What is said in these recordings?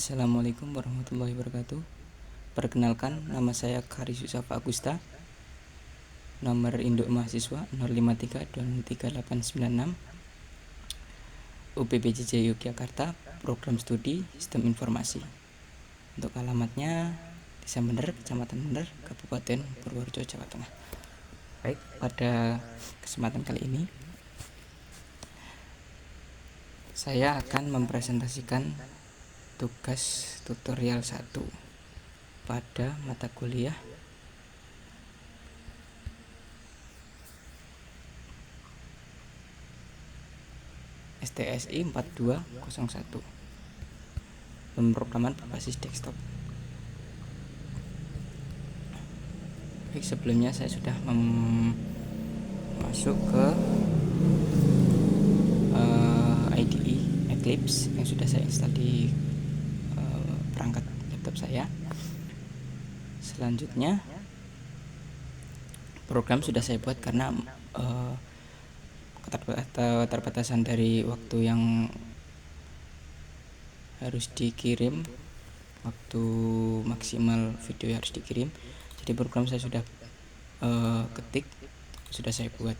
Assalamualaikum warahmatullahi wabarakatuh. Perkenalkan, nama saya Karis Yusafa Agusta. Nomor induk mahasiswa 0532386, UPBJJ Yogyakarta, Program Studi Sistem Informasi. Untuk alamatnya Desa Bener, Kecamatan Bener, Kabupaten Purworejo, Jawa Tengah. Baik, pada kesempatan kali ini saya akan mempresentasikan tugas tutorial 1 pada mata kuliah STSI 4201, pemrograman berbasis desktop. Baik, sebelumnya saya sudah masuk ke IDE Eclipse yang sudah saya install di perangkat laptop saya. Selanjutnya, program sudah saya buat karena keterbatasan dari waktu yang harus dikirim, waktu maksimal video yang harus dikirim. Jadi program saya sudah ketik, sudah saya buat,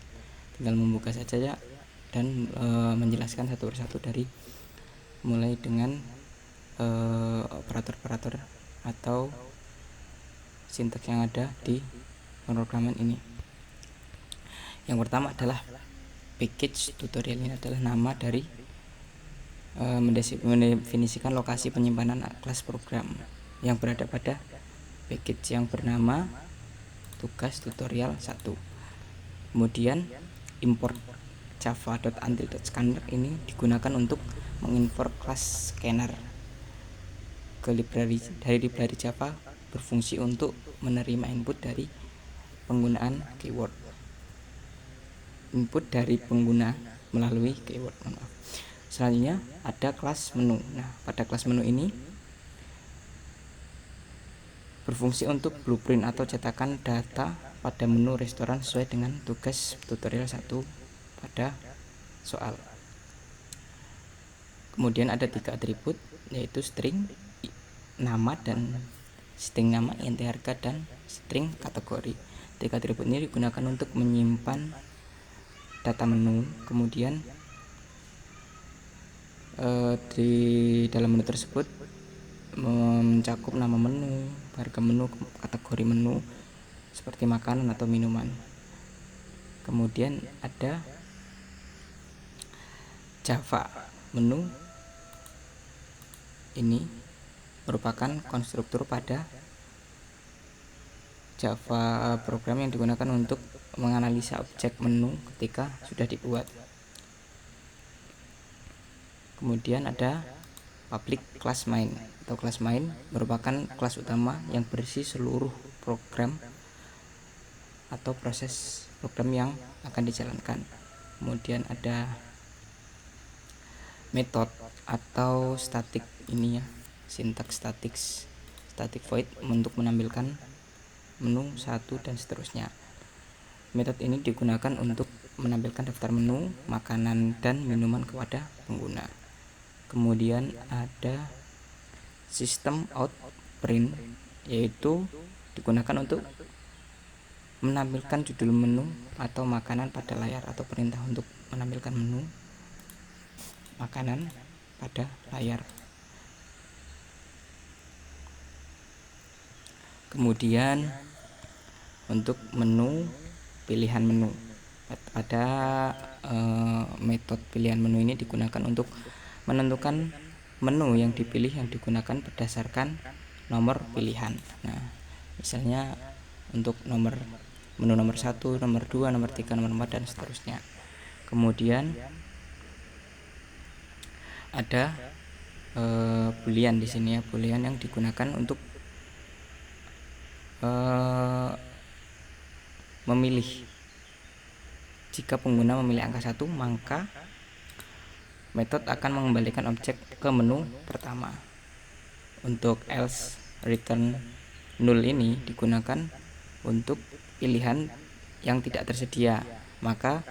tinggal membuka saja dan menjelaskan satu persatu dari mulai dengan operator-operator atau sintaks yang ada di pemrograman ini. Yang pertama adalah package tutorial. Ini adalah nama dari mendefinisikan lokasi penyimpanan kelas program yang berada pada package yang bernama tugas tutorial 1. Kemudian import java.until.scanner ini digunakan untuk mengimport kelas scanner ke library Java, berfungsi untuk menerima input dari penggunaan keyword. Input dari pengguna melalui keyword. Selanjutnya ada kelas menu. Nah, pada kelas menu ini berfungsi untuk blueprint atau cetakan data pada menu restoran sesuai dengan tugas tutorial 1 pada soal. Kemudian ada 3 atribut, yaitu string nama dan string nama, int harga, dan string kategori. 3 atribut ini digunakan untuk menyimpan data menu. Kemudian di dalam menu tersebut mencakup nama menu, harga menu, kategori menu seperti makanan atau minuman. Kemudian ada Java menu. Ini merupakan konstruktur pada Java program yang digunakan untuk menganalisa objek menu ketika sudah dibuat. Kemudian ada public class main atau kelas main, merupakan kelas utama yang berisi seluruh program atau proses program yang akan dijalankan. Kemudian ada method atau static, ini ya, sintaks static void untuk menampilkan menu 1 dan seterusnya. Metode ini digunakan untuk menampilkan daftar menu, makanan, dan minuman kepada pengguna. Kemudian ada sistem out print, yaitu digunakan untuk menampilkan judul menu atau makanan pada layar, atau perintah untuk menampilkan menu makanan pada layar. Kemudian untuk menu, pilihan menu, pada metode pilihan menu ini digunakan untuk menentukan menu yang dipilih yang digunakan berdasarkan nomor pilihan. Nah, misalnya untuk menu nomor 1, nomor 2, nomor 3, nomor 4, dan seterusnya. Kemudian ada boolean di sini ya, boolean yang digunakan untuk memilih. Jika pengguna memilih angka 1, maka metode akan mengembalikan objek ke menu pertama. Untuk else return null ini digunakan untuk pilihan yang tidak tersedia, maka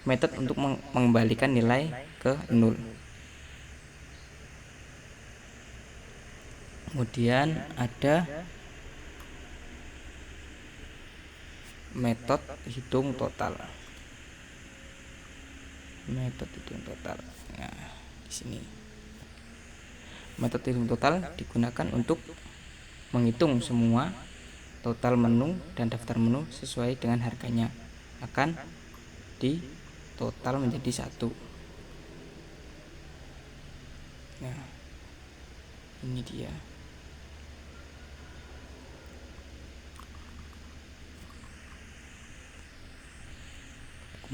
metode untuk mengembalikan nilai ke 0. Kemudian ada metode hitung total. Metode hitung total. Nah, di sini. Metode hitung total digunakan untuk menghitung semua total menu dan daftar menu sesuai dengan harganya. Akan di total menjadi satu. Nah, ini dia.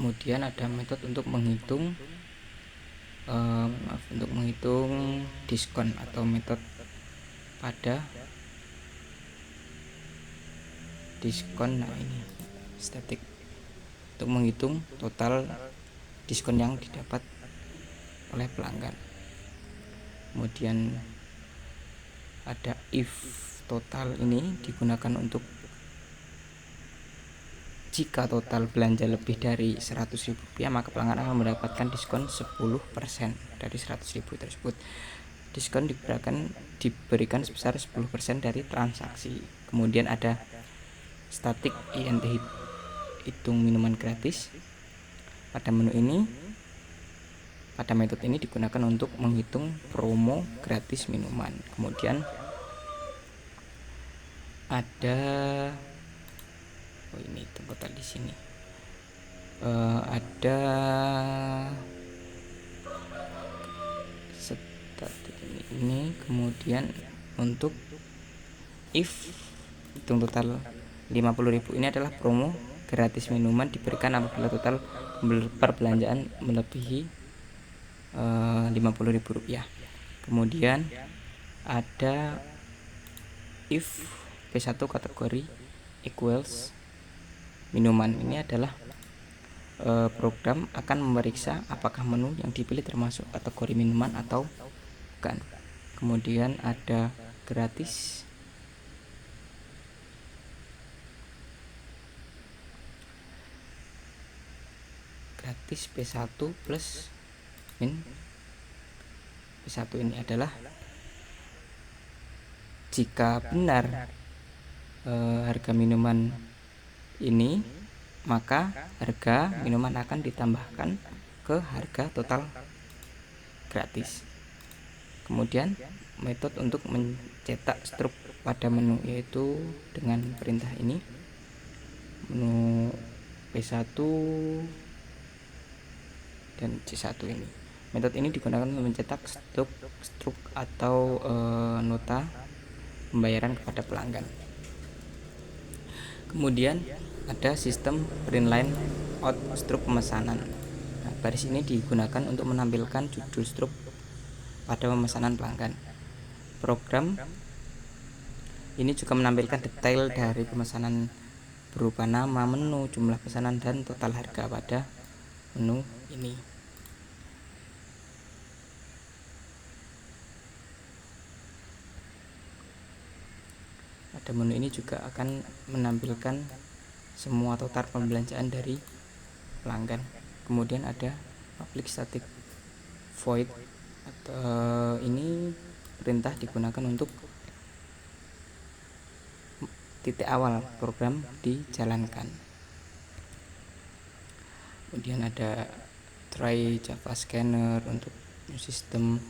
Kemudian ada metode untuk menghitung diskon atau metode pada diskon. Nah, ini statik untuk menghitung total diskon yang didapat oleh pelanggan. Kemudian ada if total, ini digunakan untuk jika total belanja lebih dari Rp100.000 maka pelanggan akan mendapatkan diskon 10% dari Rp100.000 tersebut. Diskon diberikan sebesar 10% dari transaksi. Kemudian ada statik INT hitung minuman gratis. Pada metode ini digunakan untuk menghitung promo gratis minuman. Kemudian ada ini total di sini. Ada statik ini. Kemudian untuk if hitung total 50.000, ini adalah promo gratis minuman diberikan apabila total perbelanjaan melebihi Rp50.000. Kemudian ada if P1 kategori equals minuman. Ini adalah program akan memeriksa apakah menu yang dipilih termasuk kategori minuman atau bukan. Kemudian ada gratis P1 plus min P1. Ini adalah jika benar harga minuman ini, maka harga minuman akan ditambahkan ke harga total gratis. Kemudian metode untuk mencetak struk pada menu, yaitu dengan perintah ini, menu P1 dan C1 ini. Metode ini digunakan untuk mencetak struk atau nota pembayaran kepada pelanggan. Kemudian ada sistem print line out struk pemesanan. Nah, baris ini digunakan untuk menampilkan judul struk pada pemesanan pelanggan. Program ini juga menampilkan detail dari pemesanan berupa nama menu, jumlah pesanan, dan total harga pada menu ini. Pada menu ini juga akan menampilkan semua total pembelanjaan dari pelanggan. Kemudian ada public static void, atau ini perintah digunakan untuk titik awal program dijalankan. Kemudian ada try Java scanner. Untuk sistem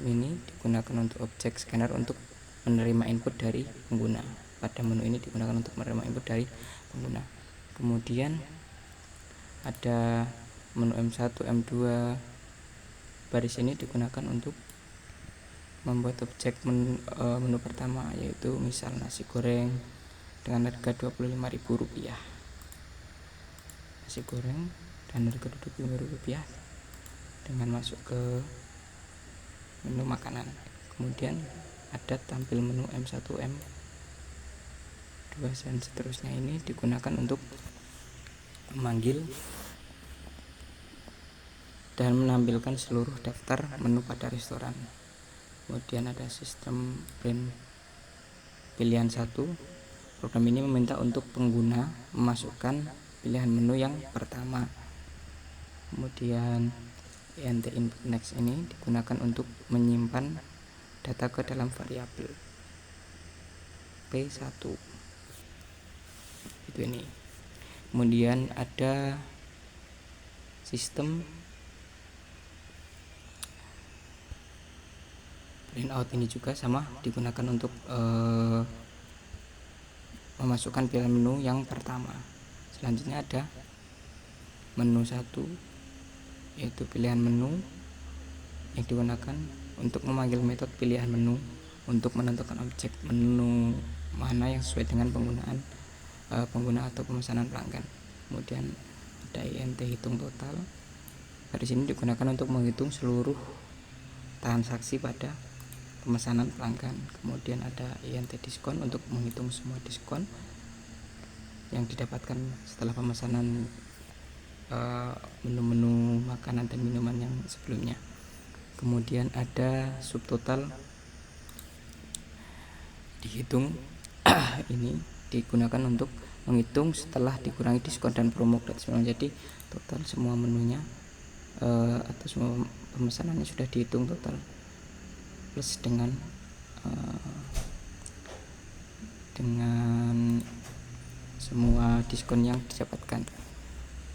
ini digunakan untuk objek scanner untuk menerima input dari pengguna. Pada menu ini digunakan untuk menerima input dari pengguna. Kemudian ada menu M1, M2. Baris ini digunakan untuk membuat objek menu pertama, yaitu misal nasi goreng dengan harga Rp25.000. Nasi goreng dan harga Rp25.000 dengan masuk ke menu makanan. Kemudian ada tampil menu M1, M2 dan seterusnya. Ini digunakan untuk memanggil dan menampilkan seluruh daftar menu pada restoran. Kemudian ada sistem print pilihan 1. Program ini meminta untuk pengguna memasukkan pilihan menu yang pertama. Kemudian INT input next ini digunakan untuk menyimpan data ke dalam variabel P1 itu ini. Kemudian ada sistem printout, ini juga sama digunakan untuk memasukkan pilihan menu yang pertama. Selanjutnya ada menu 1, yaitu pilihan menu yang digunakan untuk memanggil metode pilihan menu untuk menentukan objek menu mana yang sesuai dengan penggunaan pengguna atau pemesanan pelanggan. Kemudian ada int hitung total. Dari sini digunakan untuk menghitung seluruh transaksi pada pemesanan pelanggan. Kemudian ada int diskon untuk menghitung semua diskon yang didapatkan setelah pemesanan menu-menu makanan dan minuman yang sebelumnya. Kemudian ada subtotal dihitung ini digunakan untuk menghitung setelah dikurangi diskon dan promo gratis. Jadi total semua menunya atau semua pemesanannya sudah dihitung total plus dengan semua diskon yang didapatkan.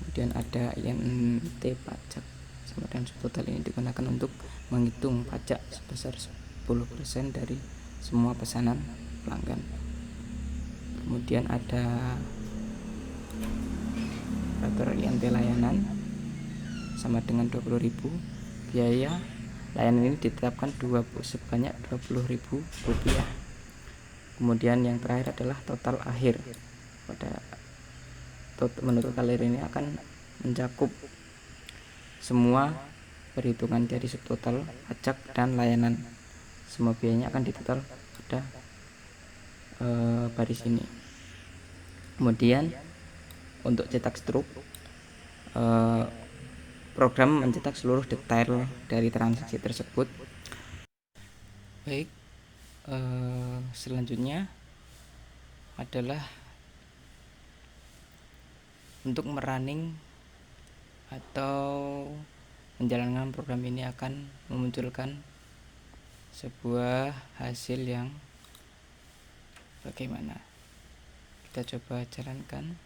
Kemudian ada int pajak sama dengan subtotal, ini digunakan untuk menghitung pajak sebesar 10% dari semua pesanan pelanggan. Kemudian ada operator int layanan sama dengan 20.000. Biaya layanan ini ditetapkan sebanyak 20.000 rupiah. Kemudian yang terakhir adalah total akhir. Pada menu total akhir ini akan mencakup semua perhitungan dari subtotal, pajak, dan layanan. Semua biayanya akan ditotal pada baris ini. Kemudian untuk cetak struk, program mencetak seluruh detail dari transaksi tersebut. Baik, selanjutnya adalah untuk merunning atau menjalankan program ini akan memunculkan sebuah hasil yang bagaimana. Kita coba jalankan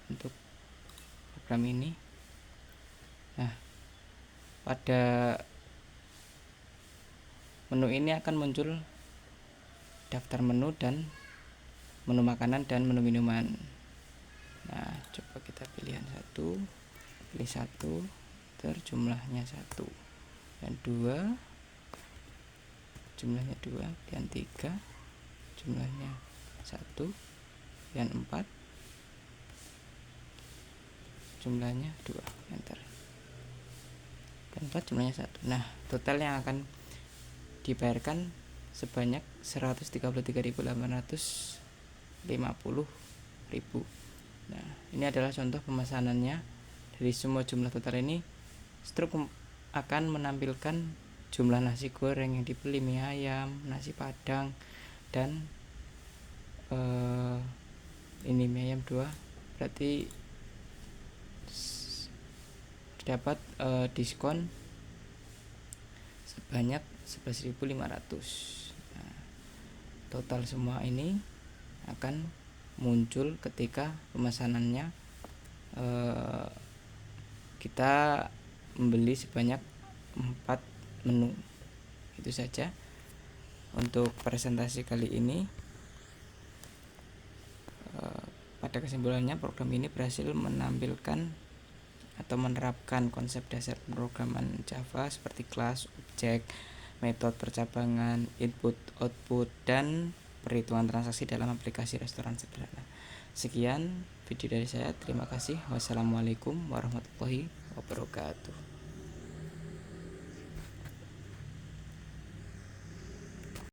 untuk program ini. Nah, pada menu ini akan muncul daftar menu dan menu makanan dan menu minuman. Nah, coba kita pilih satu, jumlahnya 1, dan 2, jumlahnya 2, dan 3, jumlahnya 1, dan 4, jumlahnya 2, enter, dan 4, jumlahnya 1. Nah, total yang akan dibayarkan sebanyak 133.850.000. Nah, ini adalah contoh pemesanannya. Dari semua jumlah total ini, struk akan menampilkan jumlah nasi goreng yang dibeli, mie ayam, nasi padang, dan ini mie ayam 2, berarti dapat diskon sebanyak 11.500. Nah, total semua ini akan muncul ketika pemesanannya kita membeli sebanyak 4 menu. Itu saja untuk presentasi kali ini. Pada kesimpulannya, program ini berhasil menampilkan atau menerapkan konsep dasar pemrograman Java seperti kelas, objek, metode percabangan, input, output, dan perhitungan transaksi dalam aplikasi restoran sederhana. Sekian video dari saya. Terima kasih. Wassalamualaikum warahmatullahi wabarakatuh.